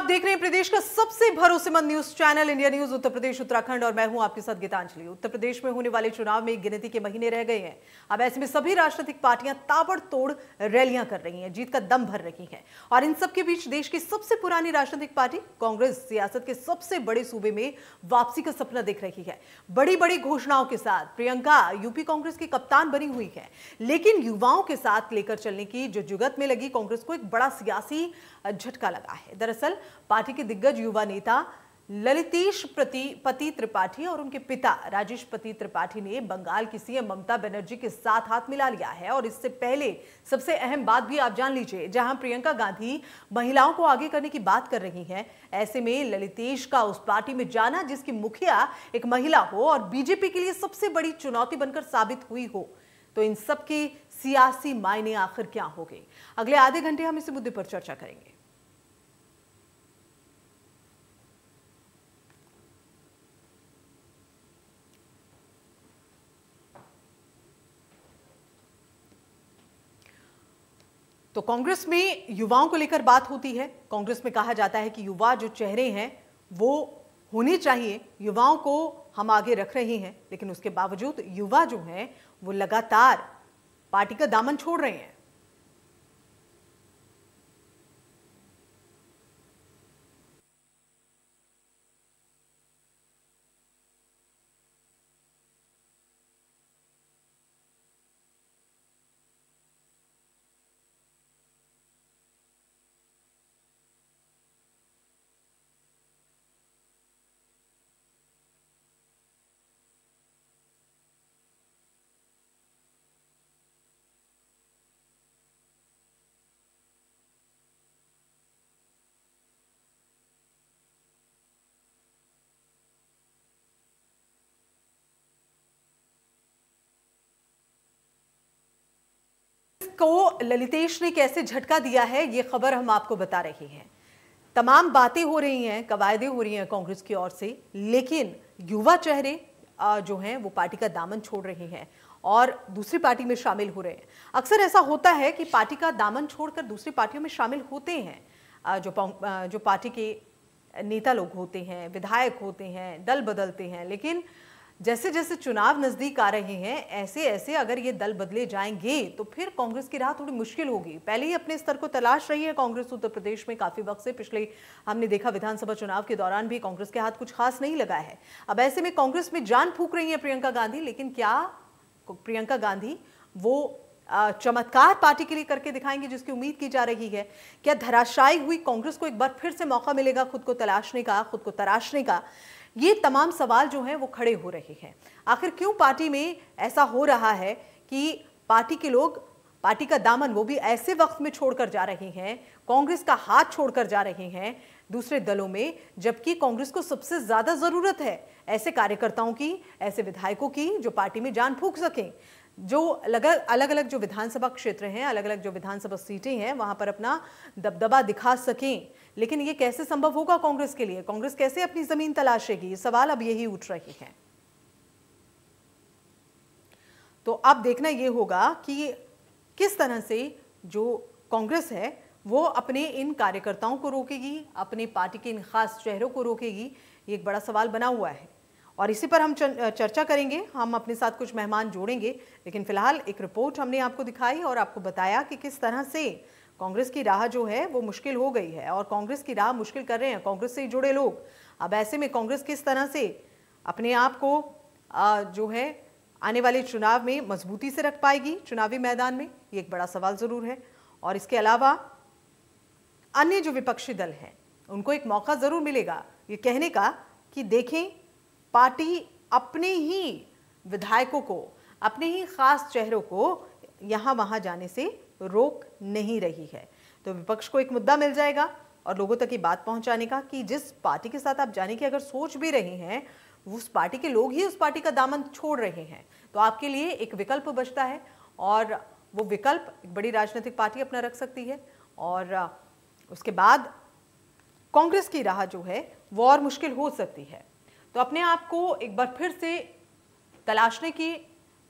देख रहे हैं प्रदेश का सबसे भरोसेमंद news channel India news Uttar Pradesh Uttarakhand और मैं हूं आपके साथ गीतांजलि। उत्तर प्रदेश में होने वाले चुनाव में गिनती के महीने रह गए हैं। अब ऐसे में सभी राजनीतिक पार्टियां ताबड़तोड़ रैलियां कर रही हैं, जीत का दम भर रही हैं और इन सबके बीच देश की सबसे पुरानी राजनीतिक पार्टी कांग्रेस सियासत के सबसे बड़े सूबे में वापसी का सपना देख रही है। बड़ी बड़ी घोषणाओं के साथ प्रियंका यूपी कांग्रेस की कप्तान बनी हुई है, लेकिन युवाओं के साथ लेकर चलने की जो जुगत में लगी कांग्रेस को एक बड़ा सियासी झटका लगा है। दरअसल पार्टी के दिग्गज युवा नेता ललितेश पति त्रिपाठी और उनके पिता राजेश पति त्रिपाठी ने बंगाल की सीएम ममता बनर्जी के साथ हाथ मिला लिया है। और इससे पहले सबसे अहम बात भी आप जान लीजिए, जहां प्रियंका गांधी महिलाओं को आगे करने की बात कर रही हैं, ऐसे में ललितेश का उस पार्टी में जाना जिसकी मुखिया एक महिला हो और बीजेपी के लिए सबसे बड़ी चुनौती बनकर साबित हुई हो, तो इन सब के सियासी मायने आखिर क्या होंगे? अगले आधे घंटे हम इस मुद्दे पर चर्चा करेंगे। तो कांग्रेस में युवाओं को लेकर बात होती है। कांग्रेस में कहा जाता है कि युवा जो चेहरे हैं वो होने चाहिए, युवाओं को हम आगे रख रहे हैं, लेकिन उसके बावजूद युवा जो हैं वो लगातार पार्टी का दामन छोड़ रहे हैं। को ललितेश ने कैसे झटका दिया है, ये खबर हम आपको बता रहे हैं। तमाम बातें हो रही हैं, कवायदें हो रही हैं कांग्रेस की ओर से, लेकिन युवा चेहरे जो हैं वो पार्टी का दामन छोड़ रहे हैं और दूसरी पार्टी में शामिल हो रहे हैं। अक्सर ऐसा होता है कि पार्टी का दामन छोड़कर दूसरी पार्टियों में शामिल होते हैं जो पार्टी के नेता लोग होते हैं, विधायक होते हैं, दल बदलते हैं, लेकिन जैसे जैसे चुनाव नजदीक आ रहे हैं ऐसे ऐसे अगर ये दल बदले जाएंगे तो फिर कांग्रेस की राह थोड़ी मुश्किल होगी। पहले ही अपने स्तर को तलाश रही है कांग्रेस उत्तर प्रदेश में काफी वक्त से। पिछले हमने देखा विधानसभा चुनाव के दौरान भी कांग्रेस के हाथ कुछ खास नहीं लगा है। अब ऐसे में कांग्रेस में जान फूंक रही है प्रियंका गांधी, लेकिन क्या प्रियंका गांधी वो चमत्कार पार्टी के लिए करके दिखाएंगे जिसकी उम्मीद की जा रही है? क्या धराशायी हुई कांग्रेस को एक बार फिर से मौका मिलेगा खुद को तलाशने का, खुद को तराशने का? ये तमाम सवाल जो हैं वो खड़े हो रहे हैं। आखिर क्यों पार्टी में ऐसा हो रहा है कि पार्टी के लोग पार्टी का दामन वो भी ऐसे वक्त में छोड़कर जा रहे हैं, कांग्रेस का हाथ छोड़कर जा रहे हैं दूसरे दलों में, जबकि कांग्रेस को सबसे ज्यादा जरूरत है ऐसे कार्यकर्ताओं की, ऐसे विधायकों की जो पार्टी में जान फूंक सकें, जो अलग अलग जो विधानसभा क्षेत्र हैं, अलग अलग जो विधानसभा सीटें हैं वहां पर अपना दबदबा दिखा सकें। लेकिन ये कैसे संभव होगा कांग्रेस के लिए? कांग्रेस कैसे अपनी जमीन तलाशेगी? ये सवाल अब यही उठ रहे हैं। तो अब देखना ये होगा कि किस तरह से जो कांग्रेस है वो अपने इन कार्यकर्ताओं को रोकेगी, अपने पार्टी के इन खास चेहरों को रोकेगी। ये एक बड़ा सवाल बना हुआ है और इसी पर हम चर्चा करेंगे। हम अपने साथ कुछ मेहमान जोड़ेंगे, लेकिन फिलहाल एक रिपोर्ट हमने आपको दिखाई और आपको बताया कि किस तरह से कांग्रेस की राह जो है वो मुश्किल हो गई है और कांग्रेस की राह मुश्किल कर रहे हैं कांग्रेस से जुड़े लोग। अब ऐसे में कांग्रेस किस तरह से अपने आप को जो है आने वाले चुनाव में मजबूती से रख पाएगी चुनावी मैदान में, ये एक बड़ा सवाल जरूर है। और इसके अलावा अन्य जो विपक्षी दल हैं उनको एक मौका जरूर मिलेगा ये कहने का कि देखें पार्टी अपने ही विधायकों को, अपने ही खास चेहरों को यहां वहां जाने से रोक नहीं रही है। तो विपक्ष को एक मुद्दा मिल जाएगा और लोगों तक ये बात पहुंचाने का कि जिस पार्टी के साथ आप जाने की अगर सोच भी रहे हैं उस पार्टी के लोग ही उस पार्टी का दामन छोड़ रहे हैं, तो आपके लिए एक विकल्प बचता है और वो विकल्प एक बड़ी राजनीतिक पार्टी अपना रख सकती है और उसके बाद कांग्रेस की राह जो है वो और मुश्किल हो सकती है। तो अपने आप को एक बार फिर से तलाशने की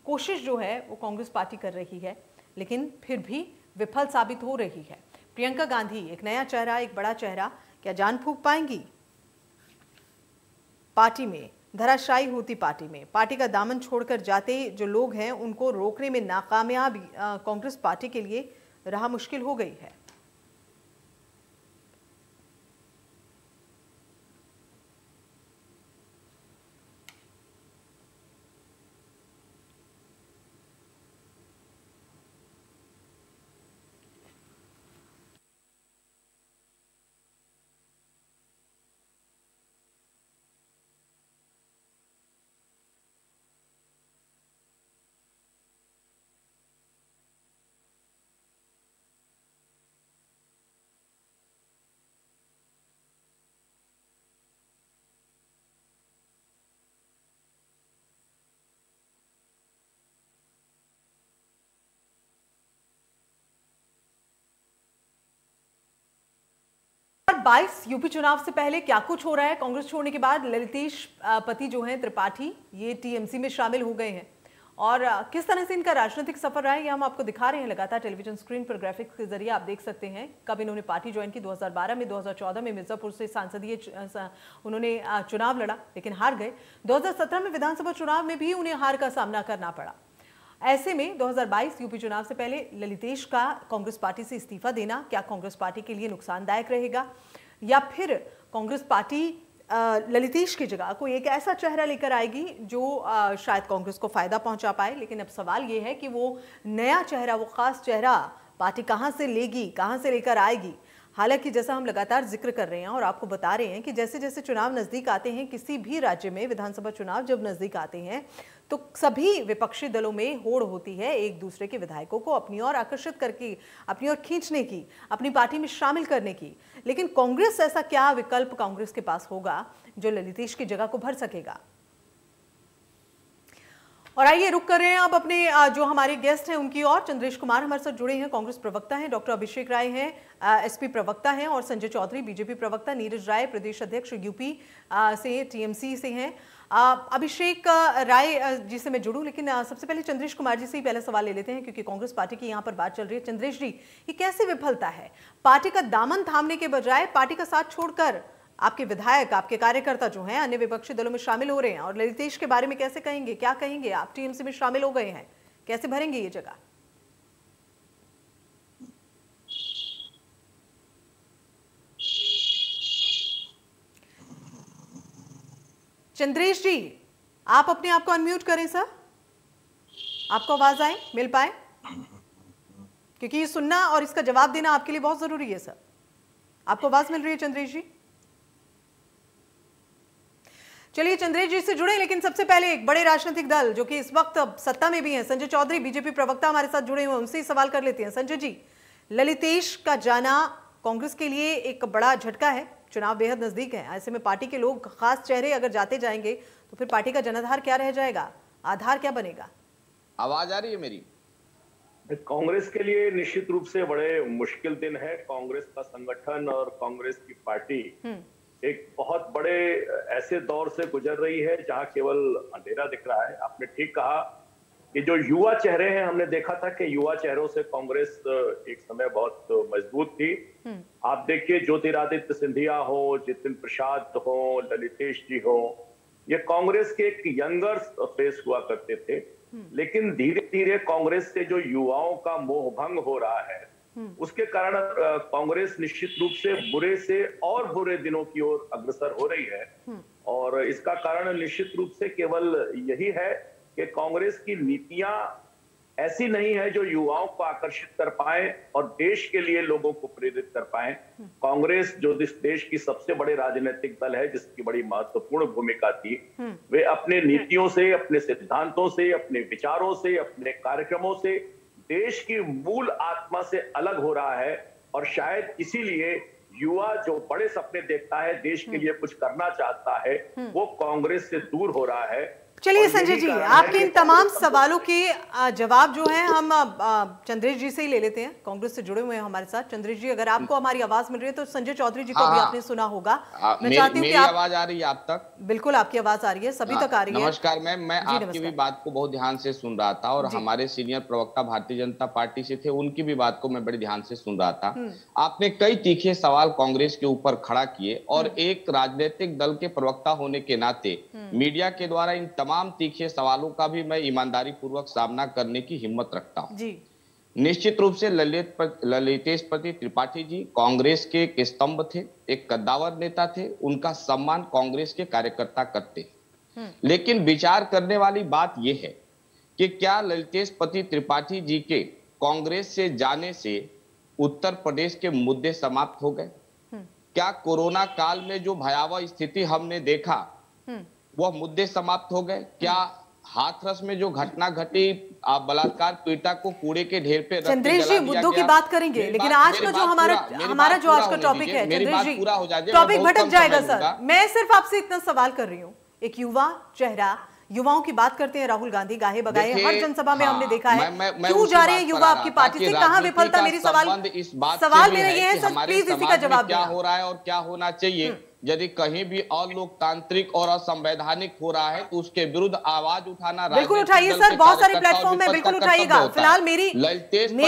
कोशिश जो है वो कांग्रेस पार्टी कर रही है, लेकिन फिर भी विफल साबित हो रही है। प्रियंका गांधी एक नया चेहरा, एक बड़ा चेहरा, क्या जान फूंक पाएंगी पार्टी में? धराशायी होती पार्टी में, पार्टी का दामन छोड़कर जाते जो लोग हैं उनको रोकने में नाकामयाब कांग्रेस पार्टी के लिए राह मुश्किल हो गई है। बाईस यूपी चुनाव से पहले क्या कुछ हो रहा है? कांग्रेस छोड़ने के बाद ललितेश पति जो हैं त्रिपाठी, ये टीएमसी में शामिल हो गए हैं और किस तरह से इनका राजनीतिक सफर रहा है ये हम आपको दिखा रहे हैं लगातार टेलीविजन स्क्रीन पर ग्राफिक्स के जरिए। आप देख सकते हैं कब इन्होंने पार्टी ज्वाइन की, 2012 में, 2014 में मिर्जापुर से सांसदीय उन्होंने चुनाव लड़ा लेकिन हार गए। 2017 में विधानसभा चुनाव में भी उन्हें हार का सामना करना पड़ा। ऐसे में 2022 यूपी चुनाव से पहले ललितेश का कांग्रेस पार्टी से इस्तीफा देना क्या कांग्रेस पार्टी के लिए नुकसानदायक रहेगा, या फिर कांग्रेस पार्टी ललितेश की जगह कोई एक ऐसा चेहरा लेकर आएगी जो शायद कांग्रेस को फायदा पहुंचा पाए? लेकिन अब सवाल यह है कि वो नया चेहरा, वो खास चेहरा पार्टी कहां से लेगी, कहां से लेकर आएगी? हालांकि जैसा हम लगातार जिक्र कर रहे हैं और आपको बता रहे हैं कि जैसे जैसे चुनाव नजदीक आते हैं, किसी भी राज्य में विधानसभा चुनाव जब नजदीक आते हैं तो सभी विपक्षी दलों में होड़ होती है एक दूसरे के विधायकों को अपनी ओर आकर्षित करके, अपनी ओर खींचने की, अपनी पार्टी में शामिल करने की। लेकिन कांग्रेस, ऐसा क्या विकल्प कांग्रेस के पास होगा जो ललितेश की जगह को भर सकेगा? और आइए रुक कर रहे हैं अब अपने जो हमारे गेस्ट हैं उनकी और। चंद्रेश कुमार हमारे साथ जुड़े हैं, कांग्रेस प्रवक्ता हैं, डॉक्टर अभिषेक राय हैं, एसपी प्रवक्ता हैं, और संजय चौधरी बीजेपी प्रवक्ता, नीरज राय प्रदेश अध्यक्ष यूपी से, टीएमसी से हैं। अभिषेक राय जी से मैं जुड़ूं, लेकिन सबसे पहले चंद्रेश कुमार जी से ही पहला सवाल ले लेते हैं क्योंकि कांग्रेस पार्टी की यहाँ पर बात चल रही है। चंद्रेश जी, ये कैसे विफलता है? पार्टी का दामन थामने के बजाय पार्टी का साथ छोड़कर आपके विधायक, आपके कार्यकर्ता जो हैं अन्य विपक्षी दलों में शामिल हो रहे हैं, और ललितेश के बारे में कैसे कहेंगे, क्या कहेंगे? आप टीएमसी में शामिल हो गए हैं, कैसे भरेंगे ये जगह? चंद्रेश जी, आप अपने आप को अनम्यूट करें सर, आपको आवाज आए, मिल पाए, क्योंकि ये सुनना और इसका जवाब देना आपके लिए बहुत जरूरी है। सर, आपको आवाज मिल रही है चंद्रेश जी? चलिए चंद्रेश जी से जुड़े, लेकिन सबसे पहले एक बड़े राजनीतिक दल जो कि इस वक्त सत्ता में भी हैं, संजय चौधरी बीजेपी प्रवक्ता हमारे साथ जुड़े हुए हैं, उनसे ही सवाल कर लेते हैं। संजय जी, ललितेश का जाना कांग्रेस के लिए एक बड़ा झटका है, चुनाव बेहद नजदीक है, ऐसे में पार्टी के लोग, खास चेहरे अगर जाते जाएंगे तो फिर पार्टी का जनाधार क्या रह जाएगा, आधार क्या बनेगा? आवाज आ रही है मेरी? कांग्रेस के लिए निश्चित रूप से बड़े मुश्किल दिन है। कांग्रेस का संगठन और कांग्रेस की पार्टी एक बहुत बड़े ऐसे दौर से गुजर रही है जहां केवल अंधेरा दिख रहा है। आपने ठीक कहा कि जो युवा चेहरे हैं, हमने देखा था कि युवा चेहरों से कांग्रेस एक समय बहुत मजबूत थी। आप देखिए, ज्योतिरादित्य सिंधिया हो, जितिन प्रसाद हो, ललितेश जी हो, ये कांग्रेस के एक यंगर फेस हुआ करते थे। लेकिन धीरे धीरे कांग्रेस से जो युवाओं का मोह भंग हो रहा है, उसके कारण कांग्रेस निश्चित रूप से बुरे से और बुरे दिनों की ओर अग्रसर हो रही है। और इसका कारण निश्चित रूप से केवल यही है कि कांग्रेस की नीतियां ऐसी नहीं है जो युवाओं को आकर्षित कर पाए और देश के लिए लोगों को प्रेरित कर पाए। कांग्रेस जो देश की सबसे बड़े राजनीतिक दल है, जिसकी बड़ी महत्वपूर्ण भूमिका थी, वे अपने नीतियों से, अपने सिद्धांतों से, अपने विचारों से, अपने कार्यक्रमों से देश की मूल आत्मा से अलग हो रहा है। और शायद इसीलिए युवा जो बड़े सपने देखता है, देश के लिए कुछ करना चाहता है, वो कांग्रेस से दूर हो रहा है। चलिए संजय जी, आपके इन तमाम सवालों के जवाब जो है हम चंद्रेश जी से ही ले लेते हैं। कांग्रेस से जुड़े हुए हैं हमारे साथ। चंद्रेश जी, अगर आपको हमारी आवाज मिल रही है तो संजय चौधरी जी को भी आपने सुना होगा। मैं चाहती हूँ कि आप आवाज आ रही है आप तक? बिल्कुल, आपकी आवाज आ रही है, सभी तक आ रही है। नमस्कार मैम, मैं आपकी भी बात को बहुत ध्यान से सुन रहा था और हमारे सीनियर प्रवक्ता भारतीय जनता पार्टी से थे, उनकी भी बात को मैं बड़े ध्यान से सुन रहा था। आपने कई तीखे सवाल कांग्रेस के ऊपर खड़ा किए और एक राजनीतिक दल के प्रवक्ता होने के नाते मीडिया के द्वारा इन तमाम तीखे सवालों का भी मैं ईमानदारी पूर्वक सामना करने की हिम्मत रखता हूं। निश्चित रूप से ललितेशपति त्रिपाठी जी कांग्रेस के एक स्तंभ थे, एक कद्दावर नेता थे, उनका सम्मान कांग्रेस के कार्यकर्ता करते हैं। लेकिन विचार करने वाली बात यह है कि क्या ललितेशपति त्रिपाठी जी के कांग्रेस से जाने से उत्तर प्रदेश के मुद्दे समाप्त हो गए? क्या कोरोना काल में जो भयावह स्थिति हमने देखा वह मुद्दे समाप्त हो गए? क्या हाथरस में जो घटना घटी, बलात्कार पीड़िता को कूड़े के ढेर पे चंद्रेश जी मुद्दों की बात करेंगे, लेकिन आज का जो हमारा जो आज का टॉपिक है चंद्रेश जी, टॉपिक भटक जाएगा सर। मैं सिर्फ आपसे इतना सवाल कर रही हूँ, एक युवा चेहरा, युवाओं की बात करते हैं, राहुल गांधी गाहे बगाए हर जनसभा में हमने देखा है। क्यों जा रहे हैं युवा आपकी पार्टी से? कहां विफलता? मेरी सवाल मेरा ये है सर, प्लीज इसी का जवाब क्या हो रहा है और क्या होना चाहिए। यदि कहीं भी अलोकतांत्रिक और असंवैधानिक हो रहा है तो उसके विरुद्ध आवाज उठाना बिल्कुल उठाइए सर, बहुत सारे प्लेटफॉर्म में बिल्कुल उठाइएगा। फिलहाल मेरी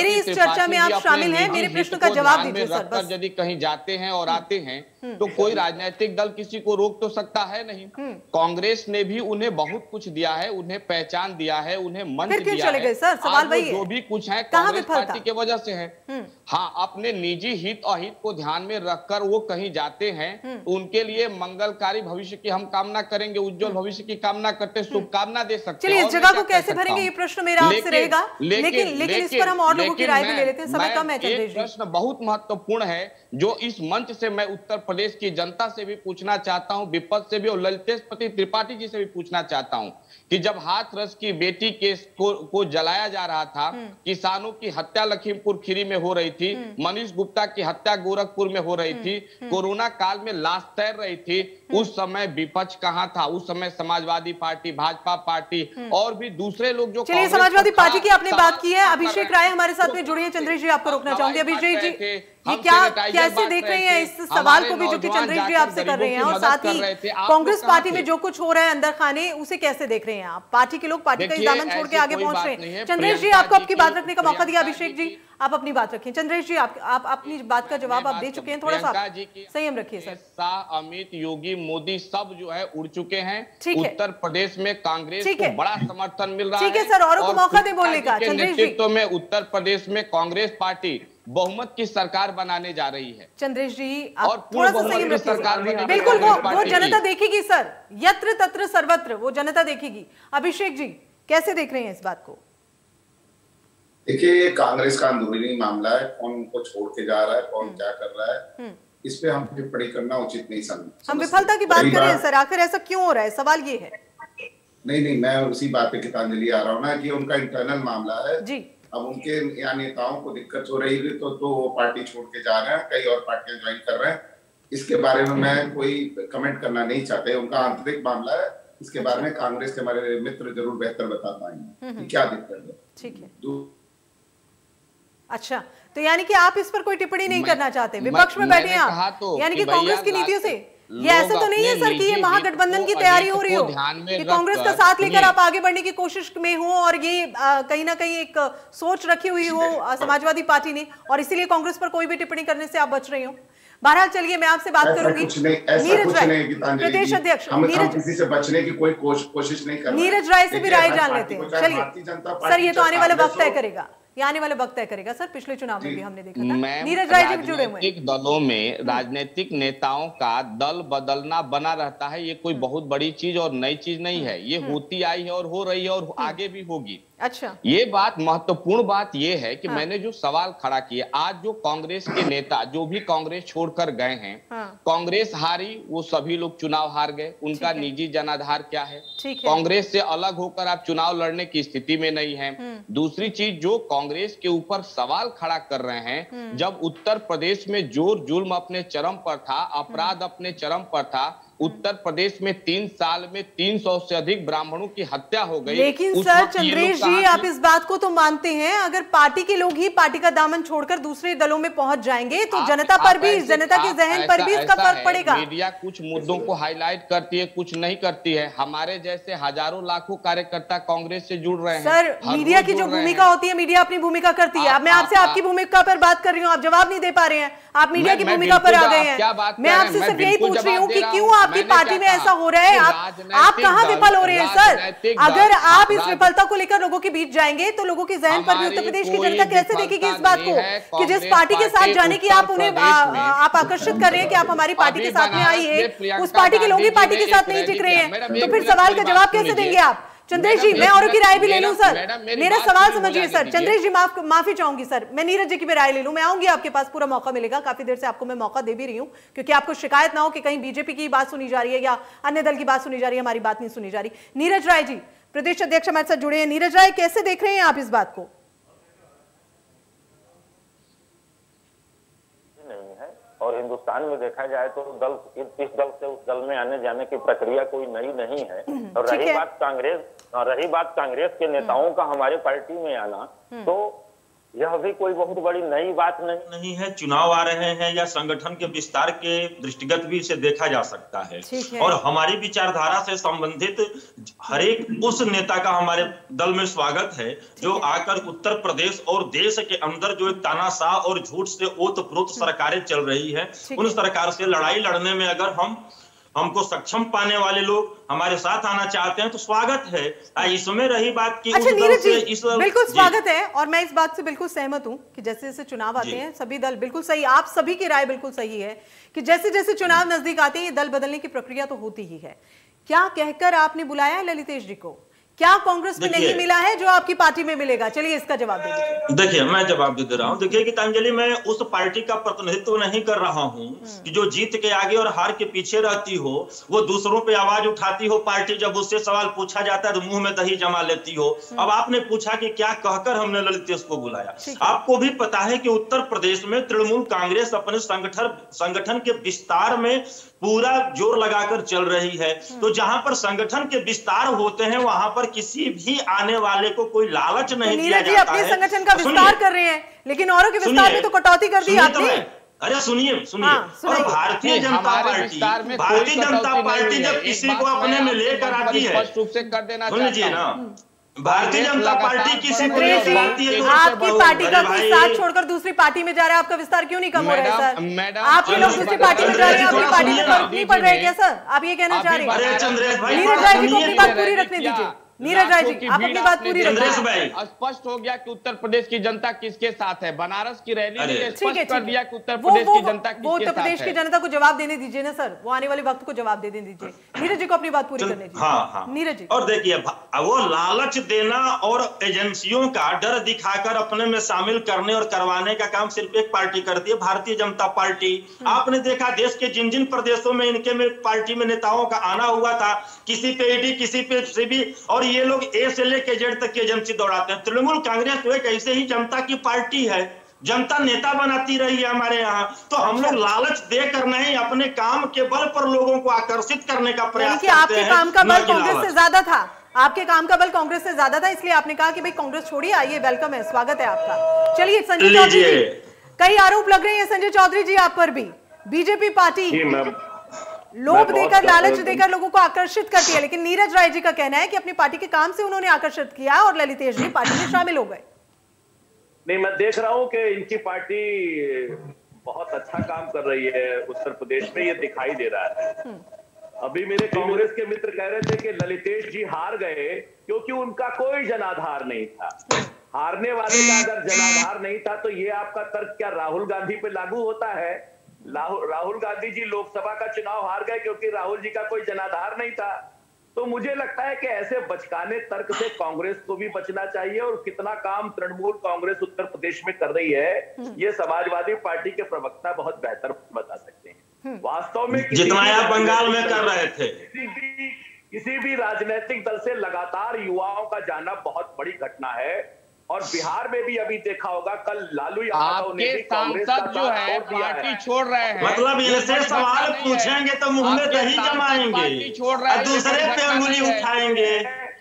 इस चर्चा में आप शामिल हैं, मेरे प्रश्न का जवाब दीजिए सर बस। यदि कहीं जाते हैं और आते हैं तो कोई राजनीतिक दल किसी को रोक तो सकता है नहीं। कांग्रेस ने भी उन्हें बहुत कुछ दिया है, उन्हें पहचान दिया है, उन्हें मंच दिया है। सर सवाल वही है, जो भी कुछ है कांग्रेस पार्टी की वजह से है। हाँ, अपने निजी हित अहित को ध्यान में रखकर वो कहीं जाते हैं, उनके लिए मंगलकारी भविष्य की हम कामना करेंगे, उज्जवल भविष्य की कामना करते, शुभकामना दे सकते हैं। चलिए, इस जगह को कैसे भरेंगे ये प्रश्न मेरा आपसे रहेगा, लेकिन इस पर हम और लोगों की राय भी ले लेते हैं। समय कम है चंद्रेश जी। प्रश्न बहुत महत्वपूर्ण है जो इस मंच से मैं उत्तर प्रदेश की जनता से भी पूछना चाहता हूं, विपक्ष से भी और ललितेशपति त्रिपाठी जी से भी पूछना चाहता हूं कि जब हाथरस की बेटी केस को जलाया जा रहा था, किसानों की हत्या लखीमपुर खीरी में हो रही थी, मनीष गुप्ता की हत्या गोरखपुर में हो रही थी, कोरोना काल में लाश तैर रही थी, उस समय विपक्ष कहां था? उस समय समाजवादी पार्टी, भाजपा पार्टी और भी दूसरे लोग जो। चलिए, समाजवादी पार्टी की आपने बात की है। अभिषेक राय हमारे साथ में जुड़े हैं। चंद्रेश जी, आपको रोकना चाहूंगी। अभिषेक जी, ये कैसे देख रहे हैं इस सवाल को भी जो कि चंद्रेश जी आपसे कर रहे हैं, और साथ ही कांग्रेस पार्टी में जो कुछ हो रहा है अंदर खाने, उसे कैसे देख रहे हैं आप? पार्टी के लोग पार्टी का दामन छोड़ के आगे पहुंच रहे हैं। चंद्रेश जी, आपको आपकी बात रखने का मौका दिया। अभिषेक जी, आप अपनी बात रखें। चंद्रेश जी, आप अपनी बात का जवाब आप दे चुके हैं, थोड़ा सा संयम रखिए सर। शाह, अमित, योगी, मोदी सब जो है उड़ चुके हैं। उत्तर प्रदेश में कांग्रेस को बड़ा समर्थन मिल रहा है। ठीक है सर, औरों को मौका दे बोलने का। चंद्रेश जी, नेतृत्व में उत्तर प्रदेश में कांग्रेस पार्टी बहुमत की सरकार बनाने जा रही है। चंद्रेश जी, आप थोड़ा सा संयम रखिए। बिल्कुल, वो जनता देखेगी सर, यत्र तत्र सर्वत्र वो जनता देखेगी। अभिषेक जी, कैसे देख रहे हैं इस बात को? देखिए, ये कांग्रेस का अंदरूनी मामला है, कौन उनको छोड़ के जा रहा है, कौन क्या कर रहा है, इस पे हम टिप्पणी करना उचित नहीं समझते। हम विफलता की बात कर रहे हैं सर, आखिर ऐसा क्यों हो रहा है? सवाल ये है। नहीं, मैं उसी बात पे गीतांजलि आ रहा हूँ ना कि उनका इंटरनल मामला है जी। अब उनके यहाँ नेताओं को दिक्कत हो रही है तो वो पार्टी छोड़ के जा रहे हैं, कई और पार्टियां ज्वाइन कर रहे हैं। इसके बारे में मैं कोई कमेंट करना नहीं चाहते, उनका आंतरिक मामला है। इसके बारे में कांग्रेस के हमारे मित्र जरूर बेहतर बता पाएंगे क्या दिक्कत है। ठीक है, अच्छा, तो यानी कि आप इस पर कोई टिप्पणी नहीं करना चाहते? विपक्ष में बैठे हैं आप, यानी कि कांग्रेस की नीतियों से ये ऐसा तो नहीं है सर कि ये महागठबंधन की तैयारी हो रही हो, कि कांग्रेस का साथ लेकर आप आगे बढ़ने की कोशिश में हो और ये कहीं ना कहीं एक सोच रखी हुई हो समाजवादी पार्टी ने, और इसीलिए कांग्रेस पर कोई भी टिप्पणी करने से आप बच रही हो? बहरहाल चलिए, मैं आपसे बात करूंगी। नीरज राय, प्रदेश अध्यक्ष, किसी से बचने की कोई कोशिश नहीं कर रहे। नीरज राय से भी राय जान लेते हैं। चलिए सर, ये तो आने वाला वक्त तय करेगा, ये आने वाला वक्त तय करेगा सर। पिछले चुनाव में भी हमने देखा था नीरज राय जी भी जुड़े हुए। राजनीतिक दलों में राजनीतिक नेताओं का दल बदलना बना रहता है, ये कोई बहुत बड़ी चीज और नई चीज नहीं है। ये होती आई है और हो रही है और आगे भी होगी। अच्छा, ये बात महत्वपूर्ण बात ये है कि मैंने जो सवाल खड़ा किया, आज जो कांग्रेस के नेता जो भी कांग्रेस छोड़कर गए हैं, कांग्रेस हारी, वो सभी लोग चुनाव हार गए, उनका निजी जनाधार क्या है? कांग्रेस से अलग होकर आप चुनाव लड़ने की स्थिति में नहीं है। दूसरी चीज, जो कांग्रेस के ऊपर सवाल खड़ा कर रहे हैं, जब उत्तर प्रदेश में जोर जुल्म अपने चरम पर था, अपराध अपने चरम पर था, उत्तर प्रदेश में 3 साल में 300 से अधिक ब्राह्मणों की हत्या हो गई। लेकिन सर चंद्रेश जी, आप इस बात को तो मानते हैं, अगर पार्टी के लोग ही पार्टी का दामन छोड़कर दूसरे दलों में पहुंच जाएंगे तो जनता पर भी, जनता के जहन पर भी इसका फर्क पड़ेगा। मीडिया कुछ मुद्दों को हाईलाइट करती है, कुछ नहीं करती है। हमारे जैसे हजारों लाखों कार्यकर्ता कांग्रेस से जुड़ रहे हैं। सर मीडिया की जो भूमिका होती है, मीडिया अपनी भूमिका करती है। अब मैं आपसे आपकी भूमिका पर बात कर रही हूँ, आप जवाब नहीं दे पा रहे हैं, आप मीडिया की भूमिका पर आ गए हैं। मैं आपसे सिर्फ यही पूछ रही हूँ कि क्यों आपकी पार्टी में ऐसा हो रहा है, आप कहां विफल हो रहे हैं सर? अगर आप इस विफलता को लेकर लोगों के बीच जाएंगे तो लोगों के जहन पर भी उत्तर प्रदेश की जनता कैसे देखेगी इस बात को कि जिस पार्टी के साथ जाने की आप उन्हें आप आकर्षित कर रहे हैं कि आप हमारी पार्टी के साथ में आइए, उस पार्टी के लोग ही पार्टी के साथ नहीं टिक रहे हैं, तो फिर सवाल का जवाब कैसे देंगे आप? चंद्रेश जी, मैं औरों की राय भी ले लूं सर, मेरा सवाल समझिए सर। चंद्रेश जी माफी चाहूंगी सर, मैं नीरज जी की भी राय ले लूं, मैं आऊंगी आपके पास, पूरा मौका मिलेगा, काफी देर से आपको मैं मौका दे भी रही हूं क्योंकि आपको शिकायत ना हो कि कहीं बीजेपी की बात सुनी जा रही है या अन्य दल की बात सुनी जा रही है, हमारी बात नहीं सुनी जा रही। नीरज राय जी, प्रदेश अध्यक्ष हमारे साथ जुड़े हैं। नीरज राय, कैसे देख रहे हैं आप इस बात को? और हिंदुस्तान में देखा जाए तो दल इस दल से उस दल में आने जाने की प्रक्रिया कोई नई नहीं है। और रही बात कांग्रेस के नेताओं का हमारे पार्टी में आना, तो यह भी कोई बहुत बड़ी नई बात नहीं है। चुनाव आ रहे हैं या संगठन के विस्तार के दृष्टिगत भी इसे देखा जा सकता है। और हमारी विचारधारा से संबंधित हर एक उस नेता का हमारे दल में स्वागत है जो आकर उत्तर प्रदेश और देश के अंदर जो एक तानाशाह और झूठ से ओतप्रोत सरकारें चल रही है, उन सरकार से लड़ाई लड़ने में अगर हमको सक्षम पाने वाले लोग हमारे साथ आना चाहते हैं तो स्वागत है। इसमें रही बात की अच्छा नीरज जी, बिल्कुल स्वागत है और मैं इस बात से बिल्कुल सहमत हूं कि जैसे जैसे चुनाव आते हैं सभी दल, बिल्कुल सही, आप सभी की राय बिल्कुल सही है कि जैसे जैसे चुनाव नजदीक आते हैं ये दल बदलने की प्रक्रिया तो होती ही है। क्या कहकर आपने बुलाया है ललितेश जी को? क्या कांग्रेस में नहीं मिला है जो आपकी पार्टी में मिलेगा? चलिए इसका जवाब दे दीजिए। देखिए, मैं जवाब दे रहा हूँ। देखिए गीतांजलि, मैं उस पार्टी का प्रतिनिधित्व नहीं कर रहा हूँ कि जो जीत के आगे और हार के पीछे रहती हो, वो दूसरों पे आवाज उठाती हो। पार्टी जब उससे सवाल पूछा जाता है तो मुंह में दही जमा लेती हो। अब आपने पूछा कि क्या कहकर हमने ललितेश को बुलाया। आपको भी पता है कि उत्तर प्रदेश में तृणमूल कांग्रेस अपने संगठन के विस्तार में पूरा जोर लगाकर चल रही है। तो जहां पर संगठन के विस्तार होते हैं वहां पर किसी भी आने वाले को कोई लालच नहीं दिया जाता है। अपने संगठन का विस्तार कर रहे हैं लेकिन औरों के विस्तार में तो कटौती कर दी आपने। अरे सुनिए और भारतीय जनता पार्टी जब किसी को अपने में लेकर आती है, स्पष्ट रूप से कर देना सुनिए ना, भारतीय जनता पार्टी किसी को आपकी पार्टी का कोई साथ छोड़कर दूसरी पार्टी में जा रहा है, आपका विस्तार क्यों नहीं कम हो रहा है सर? आपके लोग दूसरी पार्टी में जा रहे हैं, आपकी पार्टी में फर्क नहीं पड़ रहा है क्या सर? आप ये कहना चाह रहे हैं? नीरज राय जी को अपनी बात पूरी रखने दीजिए। नीरज राय जी, आप अपनी बात पूरी रखिए। स्पष्ट हो गया कि उत्तर प्रदेश की जनता किसके साथ है। बनारस की रैली ने स्पष्ट कर दिया कि उत्तर प्रदेश की जनता किसके साथ है। वो उत्तर प्रदेश की जनता को जवाब देने दीजिए ना सर, वो आने वाले वक्त को जवाब देने दीजिए। नीरज जी को अपनी बात पूरी करने दीजिए। हाँ। नीरज जी, और देखिए, वो लालच देना और एजेंसियों का डर दिखाकर अपने में शामिल करने और करवाने का काम सिर्फ एक पार्टी करती है, भारतीय जनता पार्टी। आपने देखा देश के जिन जिन प्रदेशों में इनके में पार्टी में नेताओं का आना हुआ था, किसी पे ईडी, किसी पे सीबी, और ये लोग ए से लेकर जेड तक की एजेंसी दौड़ाते हैं। तृणमूल कांग्रेस तो एक ऐसे ही जनता की पार्टी है, जनता नेता बनाती रही है हमारे यहाँ। तो हम लोग लालच देकर नहीं, अपने काम के बल पर लोगों को आकर्षित करने का प्रयास करते हैं। आपके काम का बल कांग्रेस से ज्यादा था, आपके काम का बल कांग्रेस से ज्यादा था, इसलिए आपने कहा कि भाई कांग्रेस छोड़िए, आइए, वेलकम है, स्वागत है आपका। चलिए संजय चौधरी जी, कई आरोप लग रहे हैं संजय चौधरी जी आप पर भी। बीजेपी पार्टी लोभ देकर, लालच देकर लोगों को आकर्षित करती है, लेकिन नीरज राय जी का कहना है कि अपनी पार्टी के काम से उन्होंने आकर्षित किया और ललितेश जी पार्टी में शामिल हो गए। नहीं, मैं देख रहा हूं कि इनकी पार्टी बहुत अच्छा काम कर रही है उत्तर प्रदेश में, ये दिखाई दे रहा है। अभी मेरे कांग्रेस के मित्र कह रहे थे कि ललितेश जी हार गए क्योंकि उनका कोई जनाधार नहीं था। हारने वाले का अगर जनाधार नहीं था तो ये आपका तर्क क्या राहुल गांधी पे लागू होता है? राहुल गांधी जी लोकसभा का चुनाव हार गए क्योंकि राहुल जी का कोई जनाधार नहीं था। तो मुझे लगता है कि ऐसे बचकाने तर्क से कांग्रेस को भी बचना चाहिए। और कितना काम तृणमूल कांग्रेस उत्तर प्रदेश में कर रही है, ये समाजवादी पार्टी के प्रवक्ता बहुत बेहतर बता सकते हैं। वास्तव में जितना आप बंगाल में कर रहे थे, किसी भी राजनीतिक दल से लगातार युवाओं का जाना बहुत बड़ी घटना है। और बिहार में भी अभी देखा होगा, कल लालू यादव आपके सांसद जो है पार्टी छोड़ रहे हैं, मतलब इनसे सवाल पूछेंगे तो मुंह में दही जमाएंगे, छोड़ रहे हैं, दूसरे पे उंगली उठाएंगे।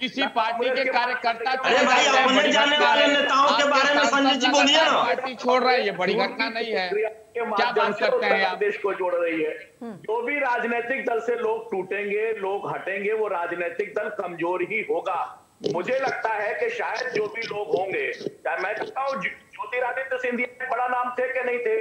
किसी पार्टी के कार्यकर्ता, अरे भाई अपने जाने वाले नेताओं के बारे में संजय जी बोलिए ना। पार्टी छोड़ रहा है, ये बड़ी घटना नहीं है, क्या बात करते हैं आप? देश को जोड़ रही है। जो भी राजनीतिक दल से लोग टूटेंगे, लोग हटेंगे, वो राजनीतिक दल कमजोर ही होगा। मुझे लगता है कि शायद जो भी लोग होंगे, चाहे मैं कहता हूँ ज्योतिरादित्य सिंधिया बड़ा नाम थे कि नहीं थे,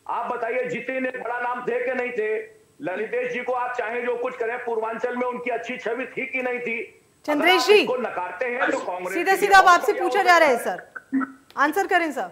आप बताइए, जितिन एक बड़ा नाम थे कि नहीं थे, ललितेश जी को आप चाहे जो कुछ करें, पूर्वांचल में उनकी अच्छी छवि थी कि नहीं थी? चंद्रेश जी को नकारते हैं तो कांग्रेस सीधा सीधा आपसे पूछा जा रहा है सर, आंसर करें सर।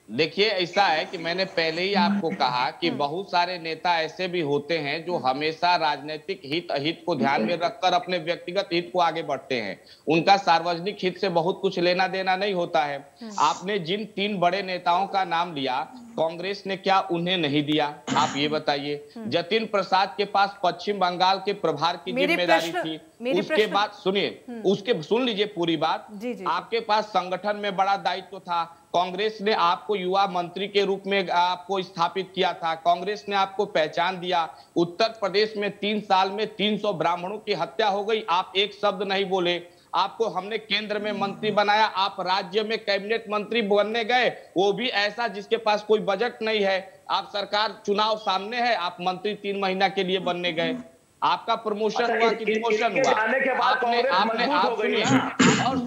देखिए ऐसा है कि मैंने पहले ही आपको कहा कि बहुत सारे नेता ऐसे भी होते हैं जो हमेशा राजनीतिक हित अहित को ध्यान में रखकर अपने व्यक्तिगत हित को आगे बढ़ते हैं, उनका सार्वजनिक हित से बहुत कुछ लेना देना नहीं होता है। आपने जिन 3 बड़े नेताओं का नाम लिया, कांग्रेस ने क्या उन्हें नहीं दिया? आप ये बताइए। जतिन प्रसाद के पास पश्चिम बंगाल के प्रभार की जिम्मेदारी थी, उसके बाद सुनिए, उसके सुन लीजिए पूरी बात, आपके पास संगठन में बड़ा दायित्व था, कांग्रेस ने आपको युवा मंत्री के रूप में आपको स्थापित किया था, कांग्रेस ने आपको पहचान दिया। उत्तर प्रदेश में 3 साल में 300 ब्राह्मणों की हत्या हो गई, आप एक शब्द नहीं बोले। आपको हमने केंद्र में मंत्री बनाया, आप राज्य में कैबिनेट मंत्री बनने गए, वो भी ऐसा जिसके पास कोई बजट नहीं है। आप सरकार चुनाव सामने है, आप मंत्री 3 महीना के लिए बनने गए, आपका प्रमोशन हुआ कि डिमोशन हुआ? आपने आप सुनिए और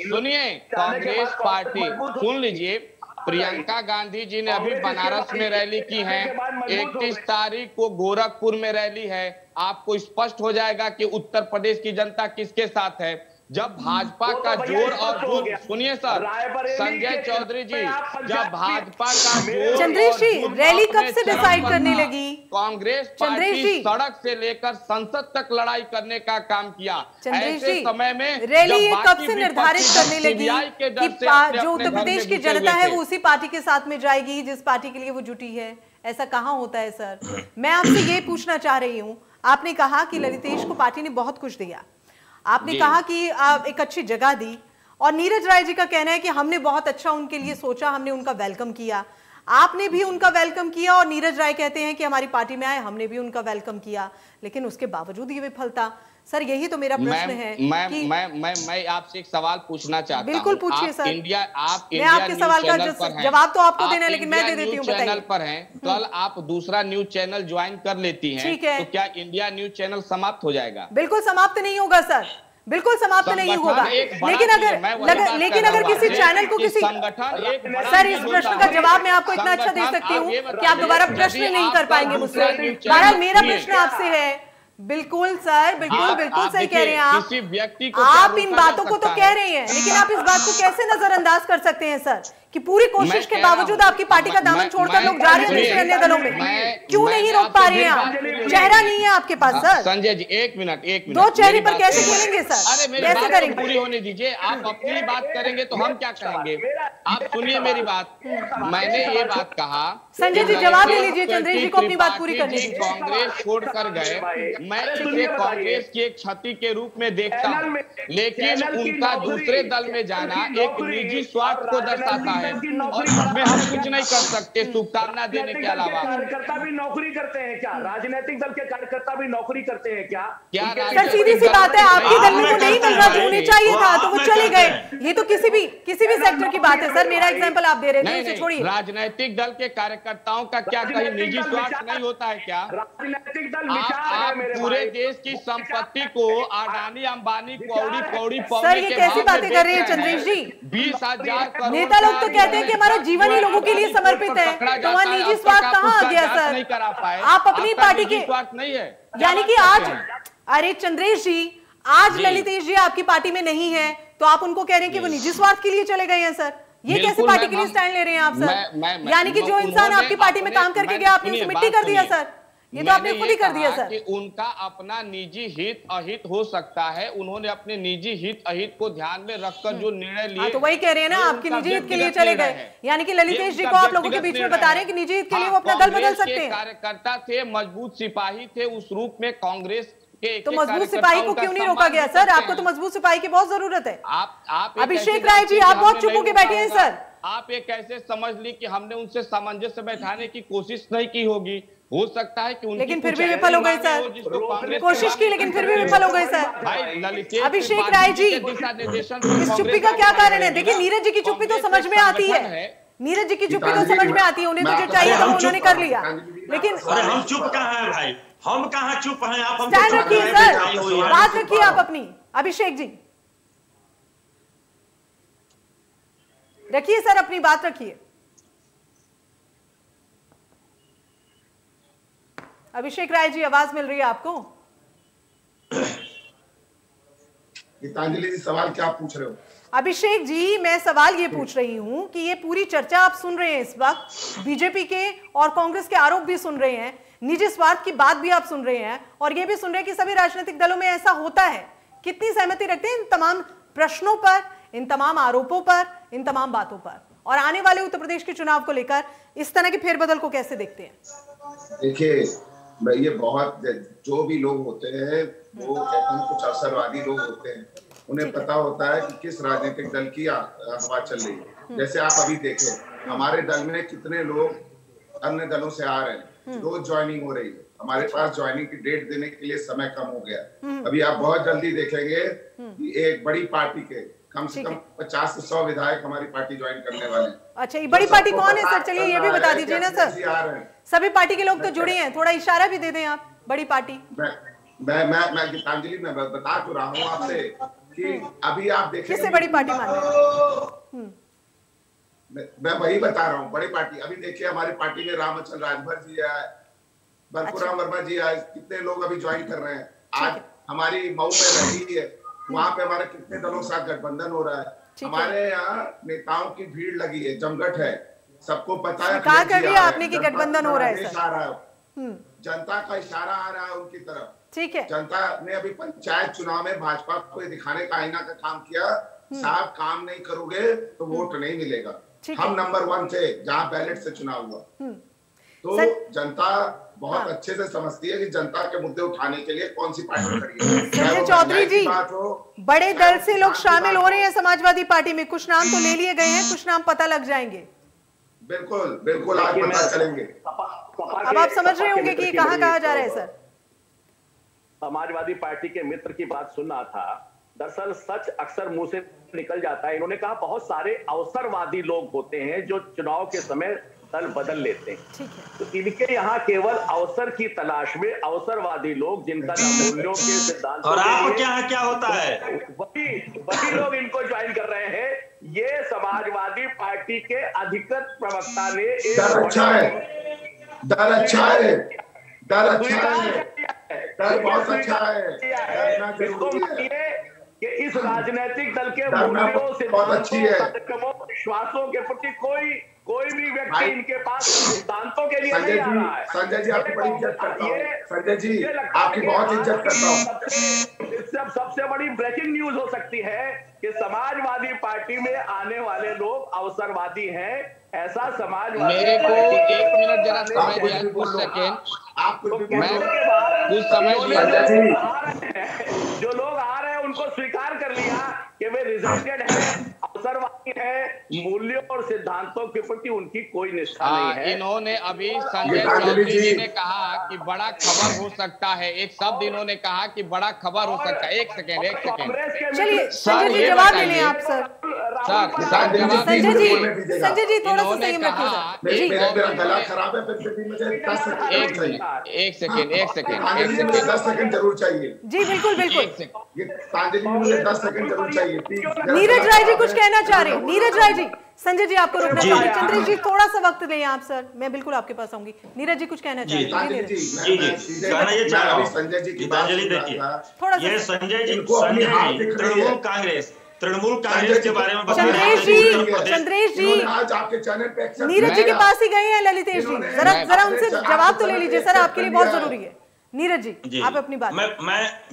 सुनिए कांग्रेस पार्टी, सुन लीजिए, प्रियंका गांधी जी ने अभी बनारस में रैली की है, 31 तारीख को गोरखपुर में रैली है। आपको स्पष्ट हो जाएगा कि उत्तर प्रदेश की जनता किसके साथ है। जब भाजपा का जोर और दूध, सुनिए सर संजय चौधरी जी, जब भाजपा का जोर, चंद्रेश जी रैली कब से डिसाइड करने लगी? कांग्रेस पार्टी सड़क से लेकर संसद तक लड़ाई करने का काम किया। ऐसे समय में रैली ये कब से निर्धारित करने लगी कि जो उत्तर प्रदेश की जनता है वो उसी पार्टी के साथ में जाएगी जिस पार्टी के लिए वो जुटी है? ऐसा कहाँ होता है सर? मैं आपसे ये पूछना चाह रही हूँ, आपने कहा कि ललितेश को पार्टी ने बहुत कुछ दिया, आपने कहा कि एक अच्छी जगह दी, और नीरज राय जी का कहना है कि हमने बहुत अच्छा उनके लिए सोचा, हमने उनका वेलकम किया। आपने भी उनका वेलकम किया और नीरज राय कहते हैं कि हमारी पार्टी में आए, हमने भी उनका वेलकम किया, लेकिन उसके बावजूद ये विफलता। सर यही तो मेरा प्रश्न है कि मैं आपसे एक सवाल पूछना चाहता हूं। बिल्कुल पूछिए सर। आप मैं आपके सवाल का जवाब तो आपको देना है, लेकिन मैं दे देती हूँ। चैनल पर हैं, कल आप दूसरा न्यूज चैनल ज्वाइन कर लेती हैं, तो क्या इंडिया न्यूज चैनल समाप्त हो जाएगा? बिल्कुल समाप्त नहीं होगा सर, बिल्कुल समाप्त नहीं होगा। लेकिन अगर किसी चैनल को किसी सर, इस प्रश्न का जवाब मैं आपको इतना अच्छा दे सकती हूँ कि आप दोबारा प्रश्न नहीं कर पाएंगे मुझसे। मेरा प्रश्न आपसे है, बिल्कुल सर, बिल्कुल सही कह रहे हैं आप। किसी व्यक्ति को आप इन बातों को तो कह रहे हैं, लेकिन आप इस बात को कैसे नजरअंदाज कर सकते हैं सर कि पूरी कोशिश के बावजूद आपकी पार्टी का दामन छोड़कर लोग जा रहे हैं दूसरे अन्य दलों में? क्यों नहीं रोक पा रहे हैं आप? चेहरा नहीं है आपके पास सर। संजय जी एक मिनट 2 चेहरे पर कैसे खेलेंगे सर? अरे मेरी बात पूरी होने दीजिए, आप अपनी बात करेंगे तो हम क्या कहेंगे? आप सुनिए मेरी बात, मैंने ये बात कहा। संजय जी जवाब ले लीजिए, चंद्रेश जी को अपनी बात पूरी करनी है। कांग्रेस छोड़ कर गए, मैं इसे कांग्रेस की एक क्षति के रूप में देखता हूँ, लेकिन उनका दूसरे दल में जाना एक निजी स्वार्थ को दर्शाता है और इसमें हम कुछ नहीं कर सकते शुभकामना देने के अलावा। कार्यकर्ता भी नौकरी करते हैं क्या? राजनीतिक दल के कार्यकर्ता भी नौकरी करते हैं क्या? सर सीधी सी बात है, आपके दल में तो नहीं मिल रहा, जो उन्हें चाहिए था तो वो चले गए। ये तो किसी भी सेक्टर की बात है सर। मेरा एग्जांपल आप दे रहे थे, उसे छोड़िए। राजनीतिक दल के कार्यकर्ताओं का क्या कहीं निजी स्वार्थ नहीं होता है क्या? राजनीतिक दल आप पूरे देश की संपत्ति को अडानी अंबानी कौड़ी सर ये कैसी बातें कर रहे हैं चंद्रेश जी? 20,000 करोड़ नेता लोग तो कहते हैं कि हमारा जीवन ही लोगों के लिए समर्पित है, तो वहाँ निजी स्वार्थ कहाँ आ गया सर? नहीं करा पाए, आप अपनी पार्टी के स्वार्थ नहीं है, यानी कि आज, अरे चंद्रेश जी आज ललितेश जी आपकी पार्टी में नहीं है तो आप उनको कह रहे हैं कि वो निजी स्वार्थ के लिए चले गए हैं सर? ये कैसे पार्टी के लिए स्टैंड ले रहे हैं आप सर? यानी कि जो इंसान आपकी पार्टी में काम करके गया आपने उसे मिट्टी कर दिया सर? ये तो आपने खुद ही कर दिया सर। कि उनका अपना निजी हित अहित हो सकता है, उन्होंने अपने निजी हित अहित को ध्यान में रखकर जो निर्णय लिए, तो वही कह रहे हैं ना, आपके निजी हित के लिए चले गए। यानी कि ललितेश जी को आप लोगों के बीच में बता रहे हैं कि निजी हित के लिए वो अपना दल बदल सकते हैं। कार्यकर्ता थे, मजबूत सिपाही थे, उस रूप में कांग्रेस तो मजबूत सिपाही को क्यों नहीं रोका गया सर? आपको तो मजबूत सिपाही की बहुत जरूरत है। आप अभिषेक राय जी, आप बहुत चुप होके बैठे हैं सर। आप ये कैसे समझ ली कि हमने उनसे सामंजस्य बैठाने की कोशिश नहीं की होगी? हो सकता है कि लेकिन फिर भी विफल हो गए सर। कोशिश की लेकिन फिर भी विफल हो गए सर। अभिषेक राय जी, इस चुप्पी का क्या कारण है? देखिए, नीरज जी की चुप्पी तो समझ में आती है, नीरज जी की चुप्पी तो समझ में आती है, उन्हें तो जो चाहिए था उन्होंने कर लिया। लेकिन हम चुप कहाँ हैं भाई? हम कहाँ चुप हैं? आप स्टैंड रखिए सर, बात रखिए आप अपनी। अभिषेक जी रखिए सर, अपनी बात रखिए। अभिषेक राय जी, आवाज मिल रही है आपको? गीतांजलि जी, सवाल क्या पूछ रहे हो? अभिषेक जी, मैं सवाल ये पूछ रही हूं कि ये पूरी चर्चा आप सुन रहे हैं इस वक्त, बीजेपी के और कांग्रेस के आरोप भी सुन रहे हैं, निजी स्वार्थ की बात भी आप सुन रहे हैं, और ये भी सुन रहे हैं कि सभी राजनीतिक दलों में ऐसा होता है। कितनी सहमति रखते हैं इन तमाम प्रश्नों पर, इन तमाम आरोपों पर, इन तमाम बातों पर, और आने वाले उत्तर प्रदेश के चुनाव को लेकर इस तरह के फेरबदल को कैसे देखते हैं? देखिए, ये बहुत, जो भी लोग होते हैं वो कहते हैं कुछ अवसरवादी लोग होते हैं, उन्हें पता होता है कि किस राजनीतिक दल की हवा चल रही है। जैसे आप अभी देखें, हमारे दल में कितने लोग अन्य दलों से आ रहे हैं, रोज ज्वाइनिंग हो रही है। हमारे पास ज्वाइनिंग की डेट देने के लिए समय कम हो गया। अभी आप बहुत जल्दी देखेंगे कि एक बड़ी पार्टी के कम से कम 50 से 100 विधायक हमारी पार्टी ज्वाइन करने वाले हैं। अच्छा, ये बड़ी पार्टी कौन है सर? चलिए ये भी बता दीजिए ना सर। सभी पार्टी के लोग तो जुड़े हैं, थोड़ा इशारा भी दे दें आप। बड़ी पार्टी मैं गीतांजलि, मैं बता तो रहा हूँ आपसे कि अभी आप देखें किससे बड़ी पार्टी मान रहे हैं? मैं वही बता रहा हूँ, बड़ी पार्टी। अभी देखिए, हमारी पार्टी में रामचंद्र राजभर जी है, बलपुराम वर्मा जी है, कितने लोग अभी ज्वाइन कर रहे हैं। आज हमारी मऊ में रही है, वहां पे हमारे कितने दलों के साथ गठबंधन हो रहा है। हमारे यहाँ नेताओं की भीड़ लगी है, जमघट है, सबको पता है। कहा कर दिया आपने कि गठबंधन हो रहा है सर? जनता का इशारा आ रहा है उनकी तरफ। ठीक है, जनता ने अभी पंचायत चुनाव में भाजपा को दिखाने का आईना का काम किया, साहब काम नहीं करोगे तो वोट नहीं मिलेगा। हम नंबर 1 थे जहां बैलेट से चुनाव हुआ। तो जनता बहुत अच्छे से समझती है कि जनता के मुद्दे उठाने के लिए कौन सी पार्टी खड़ी है। संजय चौधरी जी, बड़े दल से लोग शामिल हो रहे हैं समाजवादी पार्टी में, कुछ नाम तो ले लिए गए हैं, कुछ नाम पता लग जाएंगे। बिल्कुल बिल्कुल, आज पता चलेंगे। अब आप समझ रहे होंगे कि कहाँ कहा जा रहा है सर। समाजवादी पार्टी के मित्र की बात सुन रहा था। दरअसल सच अक्सर मुंह से निकल जाता है। इन्होंने कहा बहुत सारे अवसरवादी लोग होते हैं जो चुनाव के समय दल बदल लेते हैं। तो इनके यहाँ केवल अवसर की तलाश में अवसरवादी लोग, जिनका मूल्यों के सिद्धांत, और आपके यहाँ क्या होता है, वही लोग इनको ज्वाइन कर रहे हैं। ये समाजवादी पार्टी के अधिकृत प्रवक्ता ने डर अच्छा है, डर अच्छा है, डर अच्छा है, डर बहुत अच्छा है। इसको मानिए कि इस राजनीतिक दल के मूल्यों से, विश्वासों के प्रति कोई भी व्यक्ति इनके पास सिद्धांतों के लिए नहीं आ रहा है। संजय जी, आपकी बड़ी इज्जत करता हूँ। संजय जी, आपकी बहुत इज्जत करता हूँ। इससे सबसे बड़ी ब्रेकिंग न्यूज हो सकती है कि समाजवादी पार्टी में आने वाले लोग अवसरवादी हैं। ऐसा समाजवादी, मेरे को 1 मिनट जरा समय दिया, कुछ सेकेंड, कुछ समय दिया। जो लोग आ रहे हैं उनको स्वीकार कर लिया कि वे रिजल्टेड है, अवसरवादी है, मूल्यों और सिद्धांतों के प्रति उनकी कोई निष्ठा नहीं है। इन्होंने अभी संजय चौधरी जी ने कहा कि बड़ा खबर हो सकता है, एक शब्द इन्होंने कहा कि बड़ा खबर हो सकता है। एक सेकेंड चलिए संजय जी, जवाब ले लें आप सर। संजय जी थोड़ा सा संयम रखिए। मेरा गला खराब है, फिर मुझे 10 सेकंड, एक सेकेंड 10 सेकंड जरूर चाहिए। जी बिल्कुल बिल्कुल, मुझे 10 सेकंड जरूर चाहिए। नीरज राय जी कुछ कहना चाह रहे हैं। नीरज राय जी, संजय जी आपको रोकना चाहूंगी। चंद्रेश जी थोड़ा सा वक्त लें आप सर, मैं बिल्कुल आपके पास आऊंगी। नीरज जी कुछ कहना चाह रहे हैं। संजय जी की गीतांजलि देखिए, थोड़ा ये संजय जी तृणमूल कांग्रेस के बारे में बता रहे हैं। चंद्रेश जी आज आपके चैनल पे नीरज जी के पास ही गए हैं ललितेश जी, जरा उनसे जवाब तो ले लीजिए सर, आपके लिए बहुत जरूरी है। नीरज जी आप अपनी बात।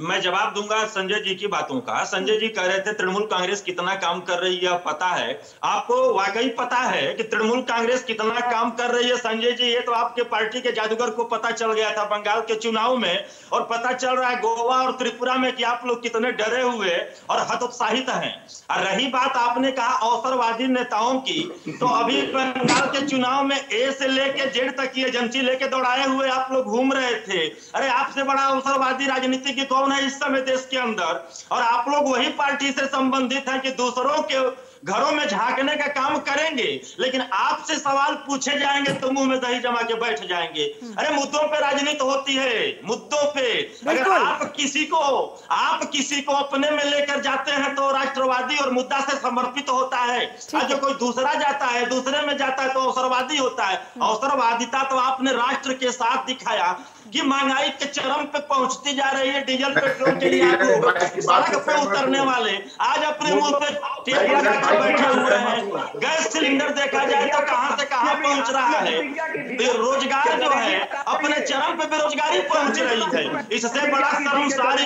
मैं जवाब दूंगा संजय जी की बातों का। संजय जी कह रहे थे तृणमूल कांग्रेस कितना काम कर रही है पता है आपको, वाकई पता है कि तृणमूल कांग्रेस कितना काम कर रही है संजय जी? ये तो आपके पार्टी के जादूगर को पता चल गया था बंगाल के चुनाव में, और पता चल रहा है गोवा और त्रिपुरा में कि आप लोग कितने डरे हुए और हतोत्साहित हैं। और रही बात आपने कहा अवसरवादी नेताओं की, तो अभी बंगाल के चुनाव में ए से लेके जेड तक की एजेंसी लेके दौड़ाए हुए आप लोग घूम रहे थे। अरे आपसे बड़ा अवसरवादी राजनीतिज्ञ कौन है इस समय देश के अंदर? और आप लोग वही पार्टी से संबंधित हैं कि दूसरों के घरों में झांकने का काम करेंगे, लेकिन आपसे सवाल पूछे जाएंगे तो मुंह में दही जमा के बैठ जाएंगे। अरे मुद्दों पे राजनीति होती है, मुद्दों पे। अगर आप किसी को अपने में लेकर जाते हैं तो राष्ट्रवादी और मुद्दा से समर्पित होता है, और जो कोई दूसरा जाता है दूसरे में जाता है तो अवसरवादी होता है। अवसरवादिता तो आपने राष्ट्र के साथ दिखाया कि महंगाई के चरम पे पहुंचती जा रही है। डीजल पेट्रोल के लिए सड़क पे उतरने वाले आज अपने मुंह पे टेप लगा के बैठे हुए हैं। गैस सिलेंडर देखा जाए तो कहां से कहां पहुंच रहा है। बेरोजगार जो है अपने चरम पे बेरोजगारी पहुंच रही है। इससे बड़ा शर्मसार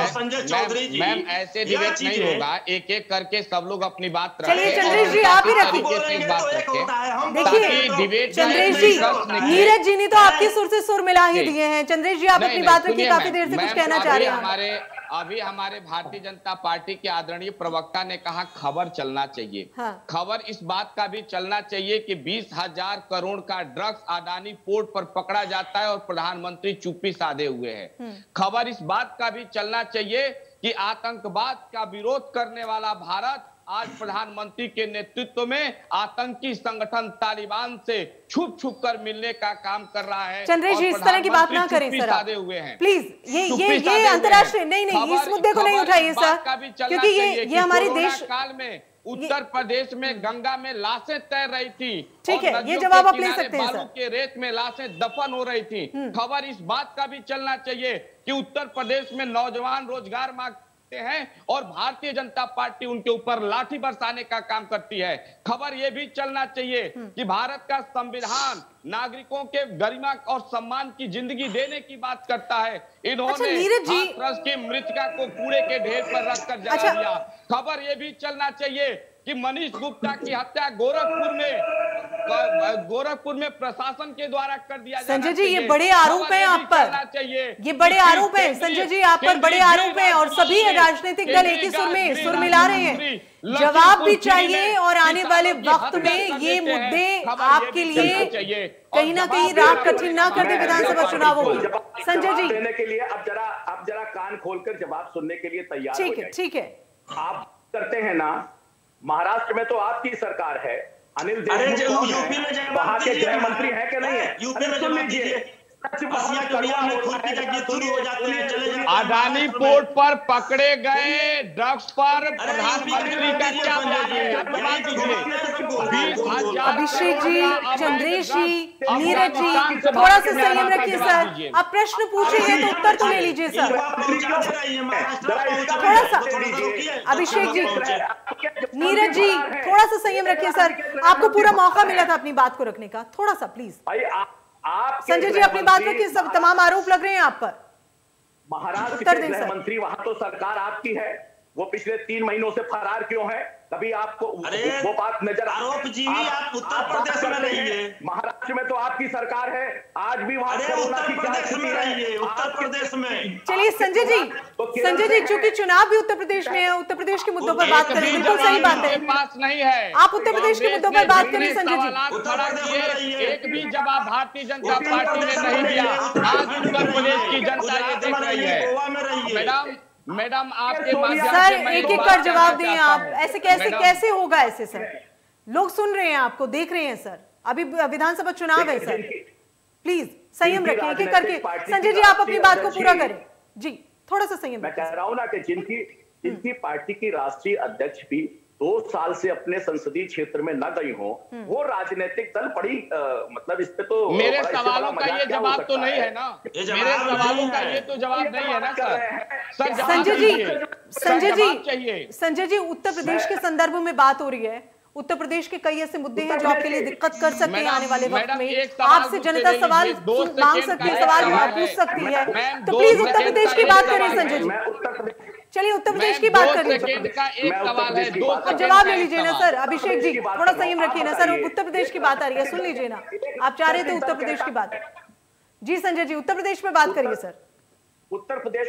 संजय चौधरी जी। मैम ऐसे डिबेट नहीं होगा, एक एक करके सब लोग अपनी बात रखें। चलिए चंद्रेश जी आप ही रखिए। देखिए डिबेट चंद्रेश जी, नीरज जी ने तो आपके सुर से सुर मिला ही दिए हैं। चंद्रेश जी आप अपनी बात रखिए, काफी देर से कुछ कहना चाह रहे हैं। अभी हमारे भारतीय जनता पार्टी के आदरणीय प्रवक्ता ने कहा खबर चलना चाहिए। हाँ। खबर इस बात का भी चलना चाहिए कि 20,000 करोड़ का ड्रग्स अडानी पोर्ट पर पकड़ा जाता है और प्रधानमंत्री चुप्पी साधे हुए हैं। खबर इस बात का भी चलना चाहिए कि आतंकवाद का विरोध करने वाला भारत आज प्रधानमंत्री के नेतृत्व में आतंकी संगठन तालिबान से छुप छुप कर मिलने का काम कर रहा है। चंद्रेश जी इस तरह की बात ना करें सर, हुए हैं प्लीज। ये अंतर्राष्ट्रीय नहीं, इस मुद्दे को नहीं उठाइए सर, क्योंकि ये हमारे देश काल में उत्तर प्रदेश में गंगा में लाशें तैर रही थी। ठीक है, ये जवाब आप ले सकते हैं सर। के रेत में लाशें दफन हो रही थी। खबर इस बात का भी चलना चाहिए कि उत्तर प्रदेश में नौजवान रोजगार मांग हैं और भारतीय जनता पार्टी उनके ऊपर लाठी बरसाने का काम करती है। खबर यह भी चलना चाहिए कि भारत का संविधान नागरिकों के गरिमा और सम्मान की जिंदगी देने की बात करता है। इन्होंने हाथरस की मृतिका को कूड़े के ढेर पर रखकर जला दिया। खबर यह भी चलना चाहिए कि मनीष गुप्ता की हत्या गोरखपुर में प्रशासन के द्वारा कर दिया। संजय जी ये बड़े आरोप हैं आप पर, ये बड़े आरोप हैं संजय जी आप पर, बड़े आरोप हैं और सभी राजनीतिक दल एक ही सुर मिला रहे हैं। जवाब भी चाहिए और आने वाले वक्त में ये मुद्दे आपके लिए कहीं ना कहीं राह कठिन ना कर दे विधानसभा चुनावों की। संजय जी देने के लिए अब जरा कान खोलकर जवाब सुनने के लिए तैयार हो जाइए। ठीक है आप करते हैं ना, महाराष्ट्र में तो आपकी सरकार है, अनिल देशमुख यूपी में वहां के गृह मंत्री है कि नहीं है? यूपी में सुन लीजिए, अडानी पोर्ट पर पकड़े गए ड्रग्स पर प्रधानमंत्री का क्या अभिषेक जी, चंद्रेश जी, नीरज जी थोड़ा सा संयम रखिए सर। आप प्रश्न पूछिए तो उत्तर तो ले लीजिए सर, थोड़ा सा। अभिषेक जी, नीरज जी थोड़ा सा संयम रखिए सर, आपको पूरा मौका मिला था अपनी बात को रखने का, थोड़ा सा प्लीज। संजय जी अपनी बात रखिए, सब तमाम आरोप लग रहे हैं आप पर। महाराष्ट्र के गृह मंत्री, वहां तो सरकार आपकी है, वो पिछले 3 महीनों से फरार क्यों है? कभी आपको वो बात नजर आरोप जी आप उत्तर प्रदेश में रहिए, महाराष्ट्र में तो आपकी सरकार है, आज भी वहां उत्तर प्रदेश में रहिए, उत्तर प्रदेश में। चलिए संजय जी चूंकि चुनाव भी उत्तर प्रदेश में है, उत्तर प्रदेश के मुद्दों पर बात करें, बिल्कुल सही बात है, पास नहीं है। आप उत्तर प्रदेश के मुद्दों पर बात करें संजय जी। एक भी जवाब भारतीय जनता पार्टी ने नहीं दिया। आज उत्तर प्रदेश की जनता ये देख रही है। मैडम आपके सर एक एक कर जवाब दें आप, ऐसे कैसे होगा ऐसे सर? लोग सुन रहे हैं, आपको देख रहे हैं सर, अभी विधानसभा चुनाव है सर, प्लीज संयम रखें एक एक करके। संजय जी आप अपनी बात को पूरा करें जी, थोड़ा सा संयम। मैं कह रहा हूं ना कि जिनकी पार्टी की राष्ट्रीय अध्यक्ष भी 2 साल से अपने संसदीय क्षेत्र में न गई हो, वो राजनीतिक दल बड़ी मतलब इस पे तो मेरे सवालों का ये जवाब तो नहीं है ना, मेरे सवालों का ये तो जवाब नहीं है ना सर। संजय जी उत्तर प्रदेश के संदर्भ में बात हो रही है, उत्तर प्रदेश के कई ऐसे मुद्दे हैं जो आपके लिए दिक्कत कर सकते हैं आने वाले वक्त में। आपसे जनता सवाल मांग सकती है, सवाल पूछ सकती है, तो प्लीज उत्तर प्रदेश की बात करें संजय जी। चलिए उत्तर प्रदेश की बात कर लीजिए, जवाब ले लीजिए ना सर। अभिषेक जी थोड़ा संयम रखिए ना सर, उत्तर प्रदेश की बात आ रही है, सुन लीजिए ना, आप चाह रहे थे उत्तर प्रदेश की बात। जी संजय जी, उत्तर प्रदेश में बात करिए सर। उत्तर प्रदेश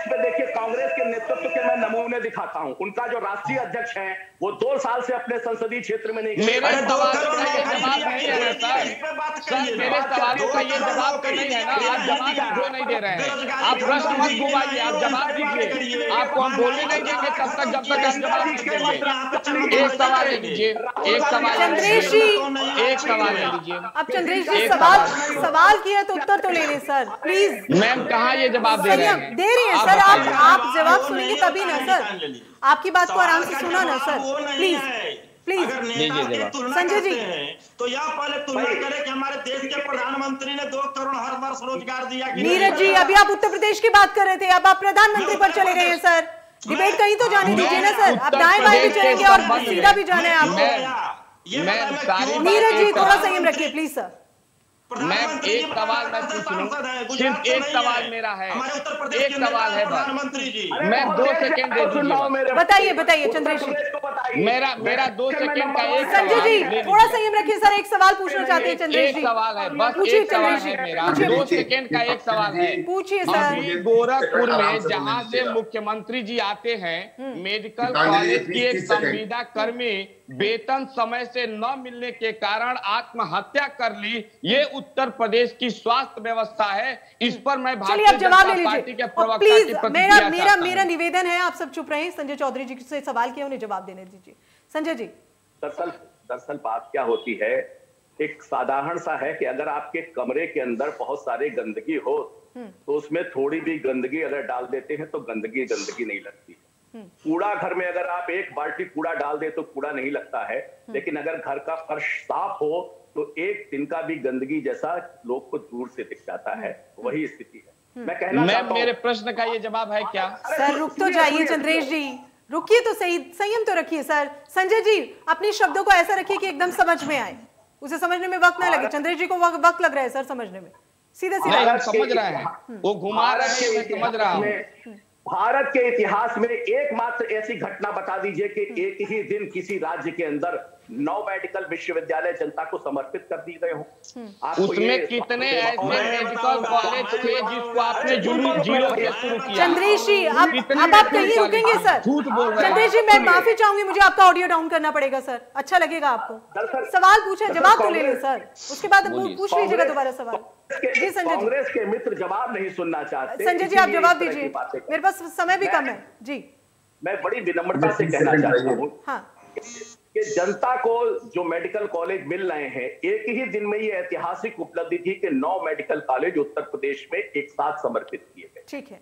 में देखिए, कांग्रेस के नेतृत्व के मैं नमूने दिखाता हूं। उनका जो राष्ट्रीय अध्यक्ष है वो 2 साल से अपने संसदीय क्षेत्र में नहीं। मेरे सवाल का ये जवाब नहीं है ना सर, मेरे सवालों का ये जवाब नहीं है ना, आप जवाब क्यों नहीं दे रहे हैं? आप प्रश्न मत घुमाइए, आप जवाब दीजिए। आपको हम बोलने नहीं देंगे तब तक जब तक हम जवाब नहीं देंगे। एक सवाल ले लीजिए, एक सवाल चंद्रेश जी, एक सवाल ले लीजिए। अब चंद्रेश जी सवाल किया तो उत्तर तो ले लें सर प्लीज। मैम कहाँ ये जवाब दे रहे हैं? दे रही है सर, आप जवाब सुनेंगे तभी ना सर, आपकी बात को आराम से सुना ना sir, please please Sanjay ji. तो यह पहले तुलना करें कि हमारे देश के प्रधानमंत्री ने 2 करोड़ हर वर्ष रोजगार दिया कि नीरज जी, अभी आप उत्तर प्रदेश की बात कर रहे थे, अब आप प्रधानमंत्री पर चले गए हैं सर। डिबेट कहीं तो जाने दीजिए ना सर, आप दाएं बाएं भी चलेंगे और सीधा भी जाना है आपको। नीरज जी थोड़ा संयम रखिए प्लीज सर। मैं एक सवाल मैं पूछ लूं, सिर्फ एक सवाल मेरा है, एक सवाल है प्रधानमंत्री जी। मैं 2 सेकंड दे दीजिए। बताइए चंद्रेश जी। मेरा 2 सेकंड का एक संजय जी थोड़ा संयम रखिए सर, एक सवाल पूछना चाहते हैं चंद्रेश जी। एक सवाल है बस, एक सवाल है मेरा, 2 सेकंड का एक सवाल है। पूछिए सर। गोरखपुर में जहाँ से मुख्यमंत्री जी आते हैं, मेडिकल कॉलेज की एक संविदा कर्मी वेतन समय से न मिलने के कारण आत्महत्या कर ली। ये उत्तर प्रदेश की स्वास्थ्य व्यवस्था है, इस पर मैं भारतीय जनता पार्टी के प्रवक्ता की प्रतिक्रिया। मेरा निवेदन है, आप सब चुप रहे। संजय चौधरी जी से सवाल किया, उन्हें जवाब देने दीजिए। संजय जी, दरअसल बात क्या होती है, एक साधारण सा है कि अगर आपके कमरे के अंदर बहुत सारी गंदगी हो तो उसमें थोड़ी भी गंदगी अगर डाल देते हैं तो गंदगी नहीं लगती। कूड़ा घर में अगर आप 1 बाल्टी कूड़ा डाल दे तो कूड़ा नहीं लगता है, लेकिन अगर घर का फर्श साफ हो तो एक दिन का भी गंदगी जैसा लोग को दूर से दिख जाता है, वही स्थिति है। मैं कहना चाहता हूं, मेरे प्रश्न का ये जवाब है क्या? सर रुक तो जाइए चंद्रेश जी, रुकिए तो सही, संयम तो रखिए सर। संजय जी अपने शब्दों को ऐसा रखिए कि एकदम समझ में आए, उसे समझने में वक्त ना लगे। चंद्रेश जी को वक्त लग रहा है सर समझने में, सीधे हम समझ रहे हैं, वो घुमा रहे हैं, मैं समझ रहा हूं। भारत के इतिहास में एकमात्र ऐसी घटना बता दीजिए कि एक ही दिन किसी राज्य के अंदर 9 मेडिकल विश्वविद्यालय जनता को समर्पित कर दिए गए हो। उसमें कितने ऐसे मेडिकल कॉलेज थे जिसको आपने जीरो से शुरू किया? चंद्रेश जी अब आप कहीं रुकेंगे सर? चंद्रेश जी मैं माफी चाहूंगी, मुझे आपका ऑडियो डाउन करना पड़ेगा सर, अच्छा लगेगा आपको? सवाल पूछे, जवाब तो ले लें सर, उसके बाद पूछ लीजिएगा दोबारा सवाल। जी संजय जी। कांग्रेस के मित्र जवाब नहीं सुनना चाहते। संजय जी आप जवाब दीजिए, मेरे पास समय भी कम है जी। मैं बड़ी विनम्रता से कहना चाहता हूँ कि जनता को जो मेडिकल कॉलेज मिल रहे हैं, एक ही दिन में ये ऐतिहासिक उपलब्धि थी कि 9 मेडिकल कॉलेज उत्तर प्रदेश में एक साथ समर्पित किए गए। ठीक है।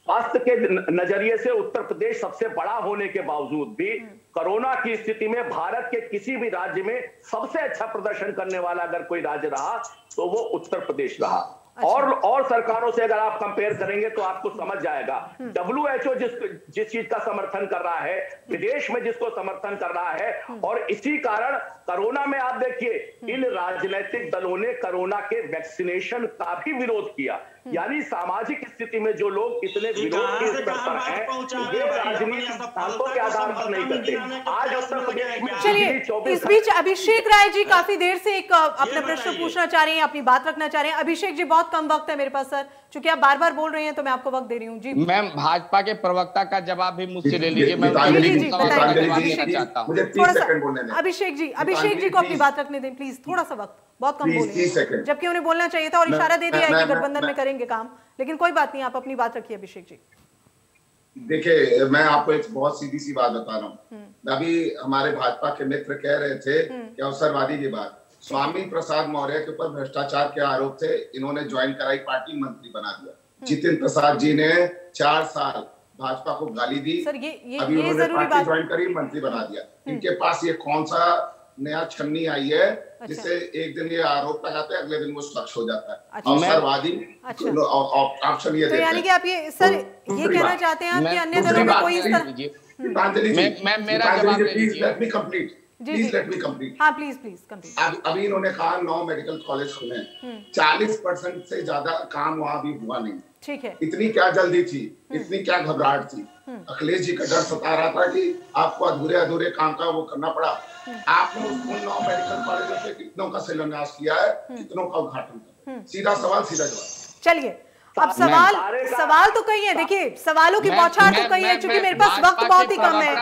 स्वास्थ्य के नजरिए से उत्तर प्रदेश सबसे बड़ा होने के बावजूद भी कोरोना की स्थिति में भारत के किसी भी राज्य में सबसे अच्छा प्रदर्शन करने वाला अगर कोई राज्य रहा तो वो उत्तर प्रदेश रहा। अच्छा। और सरकारों से अगर आप कंपेयर करेंगे तो आपको समझ जाएगा। WHO जिस चीज का समर्थन कर रहा है, विदेश में जिसको समर्थन कर रहा है, और इसी कारण कोरोना में आप देखिए इन राजनीतिक दलों ने कोरोना के वैक्सीनेशन का भी विरोध किया। यानी सामाजिक स्थिति में जो लोग इतने विरोध के स्तर पर हैं, ये राजनीतिक सिद्धांतों के आधार पर नहीं करते। आज उत्तर प्रदेश में चलिए, इस बीच अभिषेक राय जी काफी देर से एक अपना प्रश्न पूछना चाह रहे हैं, अपनी बात रखना चाह रहे हैं। अभिषेक जी बहुत कम वक्त है मेरे पास सर, क्योंकि आप बार बार बोल रहे हैं तो मैं आपको वक्त दे रही हूँ जी। मैम भाजपा के प्रवक्ता का जवाब भी मुझसे ले लीजिए। मैं अभिषेक जी को अपनी बात रखने दें प्लीज, थोड़ा सा वक्त बहुत कम बोले, जबकि उन्हें बोलना चाहिए था और इशारा दे दिया है कि गठबंधन में करेंगे काम, लेकिन कोई बात नहीं, आप अपनी बात रखिए अभिषेक जी। देखिए मैं आपको एक बहुत सीधी सी बात बता रहा हूँ। अभी हमारे भाजपा के मित्र कह रहे थे कि अवसरवादी की बात, स्वामी प्रसाद मौर्य के ऊपर भ्रष्टाचार के आरोप थे, इन्होंने ज्वाइन कराई पार्टी, मंत्री बना दिया। जितिन प्रसाद जी ने 4 साल भाजपा को गाली दी, अभी उन्होंने पार्टी ज्वाइन करी, मंत्री बना दिया। इनके पास ये कौन सा नया छन्नी आई है जिससे एक दिन ये आरोप लगाते हैं, अगले दिन वो स्वच्छ हो जाता है? अवसरवादी ऑप्शन ये देते हैं। यानी कि आप ये सर ये कहना चाहते हैं आप कि अन्य दलों में कोई इस तरह गीतांजलि जी, मेरा जवाब please let me complete, please let me complete. हाँ प्लीज कंप्लीट। अभी इन्होंने कहा 9 मेडिकल कॉलेज खुले, 40% से ज्यादा काम वहाँ भी हुआ नहीं। ठीक है, इतनी क्या जल्दी थी, इतनी क्या घबराहट थी? अखिलेश जी का डर सता रहा था कि आपको अधूरे काम का वो करना पड़ा। आपने उन 9 मेडिकल कॉलेजों से कितनों का शिलान्यास किया है, कितनों का उद्घाटन किया? सीधा सवाल सीधा जवाब। चलिए अब सवाल तो कई है, देखिए सवालों की बौछार तो कई है, क्योंकि मेरे पास वक्त बहुत ही कम है।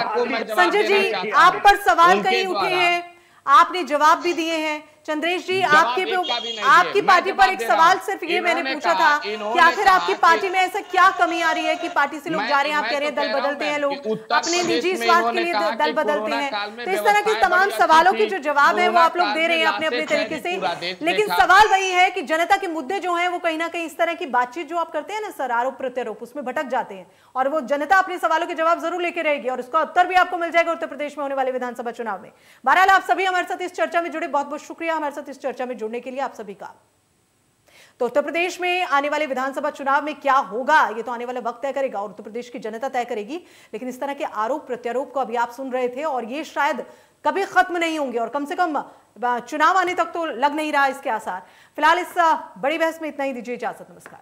संजय जी, आप पर सवाल कई उठे हैं, आपने जवाब भी दिए हैं। चंद्रेश जी, आपकी पार्टी पर एक सवाल सिर्फ ये मैंने पूछा था कि आखिर आपकी पार्टी में ऐसा क्या कमी आ रही है कि पार्टी से लोग जा रहे हैं, आप कह रहे हैं दल बदलते हैं लोग, अपने निजी स्वार्थ के लिए दल बदलते हैं। तो इस तरह के तमाम सवालों के जो जवाब है वो आप लोग दे रहे हैं अपने अपने तरीके से, लेकिन सवाल वही है कि जनता के मुद्दे जो है वो कहीं ना कहीं इस तरह की बातचीत जो आप करते हैं ना सर, आरोप प्रत्यारोप, उसमें भटक जाते हैं और वो जनता अपने सवालों के जवाब जरूर लेके रहेगी और उसका उत्तर भी आपको मिल जाएगा उत्तर प्रदेश में होने वाले विधानसभा चुनाव में। बहरहाल आप सभी हमारे साथ इस चर्चा में जुड़े, बहुत बहुत शुक्रिया हमारे साथ इस चर्चा में जुड़ने के लिए आप सभी का। तो उत्तर प्रदेश में आने वाले विधानसभा चुनाव में क्या होगा ये तो आने वाला वक्त तय करेगा और उत्तर प्रदेश की जनता तय करेगी, लेकिन इस तरह के आरोप प्रत्यारोप को अभी आप सुन रहे थे और ये शायद कभी खत्म नहीं होंगे और कम से कम चुनाव आने तक तो लग नहीं रहा इसके आसार। फिलहाल इस बड़ी बहस में इतना ही, दीजिए इजाजत, नमस्कार।